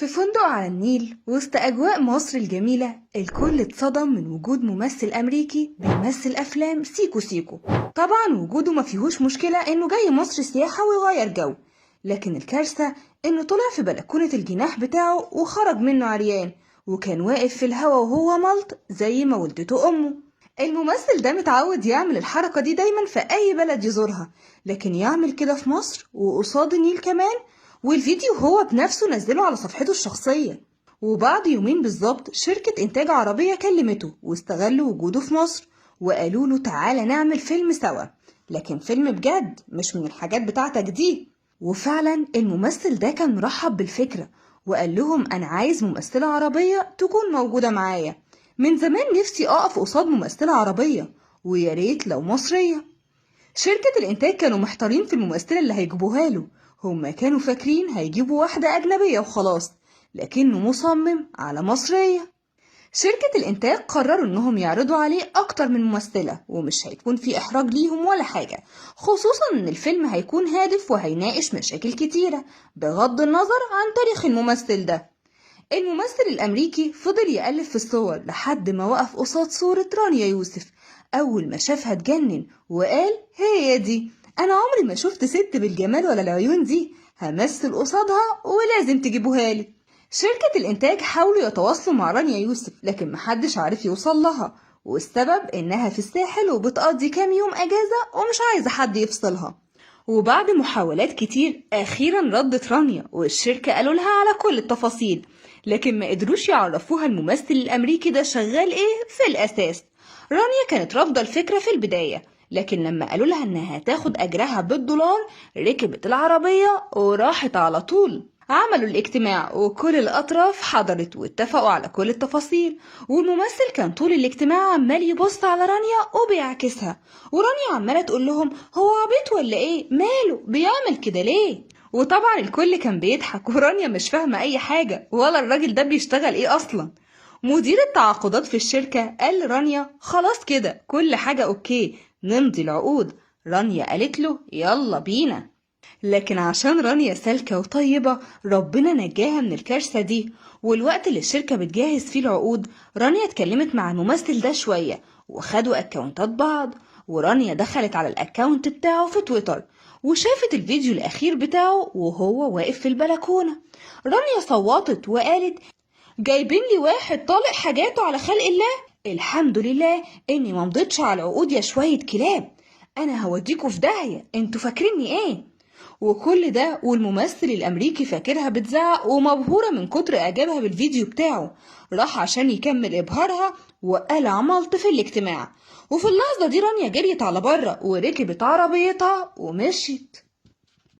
في فندق على النيل وسط أجواء مصر الجميلة، الكل اتصدم من وجود ممثل أمريكي بيمثل أفلام سيكو سيكو. طبعا وجوده ما فيهوش مشكلة إنه جاي مصر سياحة ويغير جو، لكن الكارثة إنه طلع في بلكونة الجناح بتاعه وخرج منه عريان، وكان واقف في الهوا وهو ملط زي ما ولدته أمه. الممثل ده متعود يعمل الحركة دي دايما في أي بلد يزورها، لكن يعمل كده في مصر وقصاد النيل كمان، والفيديو هو بنفسه نزله على صفحته الشخصية. وبعد يومين بالظبط شركة إنتاج عربية كلمته واستغلوا وجوده في مصر وقالوا له تعالى نعمل فيلم سوا، لكن فيلم بجد مش من الحاجات بتاعتك دي. وفعلا الممثل ده كان مرحب بالفكرة وقال لهم أنا عايز ممثلة عربية تكون موجودة معايا، من زمان نفسي أقف قصاد ممثلة عربية ويا ريت لو مصرية. شركة الإنتاج كانوا محتارين في الممثلة اللي هيجيبوها له، هما كانوا فاكرين هيجيبوا واحدة أجنبية وخلاص، لكنه مصمم على مصرية. شركة الإنتاج قرروا إنهم يعرضوا عليه أكتر من ممثلة ومش هيكون في إحراج ليهم ولا حاجة، خصوصا إن الفيلم هيكون هادف وهيناقش مشاكل كتيرة بغض النظر عن تاريخ الممثل ده. الممثل الأمريكي فضل يقلب في الصور لحد ما وقف قصاد صورة رانيا يوسف. أول ما شافها اتجنن وقال هي دي، أنا عمري ما شفت ست بالجمال ولا العيون دي، همثل قصادها ولازم تجيبوها لي. شركة الإنتاج حاولوا يتواصلوا مع رانيا يوسف لكن محدش عارف يوصل لها، والسبب إنها في الساحل وبتقضي كام يوم أجازة ومش عايزة حد يفصلها. وبعد محاولات كتير أخيرا ردت رانيا والشركة قالوا لها على كل التفاصيل، لكن ما قدروش يعرفوها الممثل الأمريكي ده شغال إيه في الأساس. رانيا كانت رافضة الفكرة في البداية، لكن لما قالوا لها إنها هتاخد أجرها بالدولار ركبت العربية وراحت على طول. عملوا الاجتماع وكل الأطراف حضرت واتفقوا على كل التفاصيل، والممثل كان طول الاجتماع عمال يبص على رانيا وبيعكسها، ورانيا عمالة تقول لهم هو عبيط ولا ايه، ماله بيعمل كده ليه. وطبعا الكل كان بيضحك ورانيا مش فاهمة أي حاجة ولا الراجل ده بيشتغل ايه أصلا. مدير التعاقدات في الشركة قال لرانيا خلاص كده كل حاجة اوكي نمضي العقود. رانيا قالت له يلا بينا، لكن عشان رانيا سالكة وطيبة ربنا نجاها من الكارثة دي. والوقت اللي الشركة بتجهز فيه العقود رانيا اتكلمت مع الممثل ده شوية وخدوا اكاونتات بعض، ورانيا دخلت على الاكاونت بتاعه في تويتر وشافت الفيديو الاخير بتاعه وهو واقف في البلكونة. رانيا صوتت وقالت جايبين لي واحد طالق حاجاته على خلق الله، الحمد لله اني ممضيتش على العقود يا شوية كلاب، انا هوديكوا في داهية انتوا فاكريني ايه. وكل ده والممثل الأمريكي فاكرها بتزعق ومبهورة من كتر إعجابها بالفيديو بتاعه، راح عشان يكمل إبهارها وقلع ملط في الاجتماع. وفي اللحظة دي رانيا جريت على بره وركبت عربيتها ومشيت.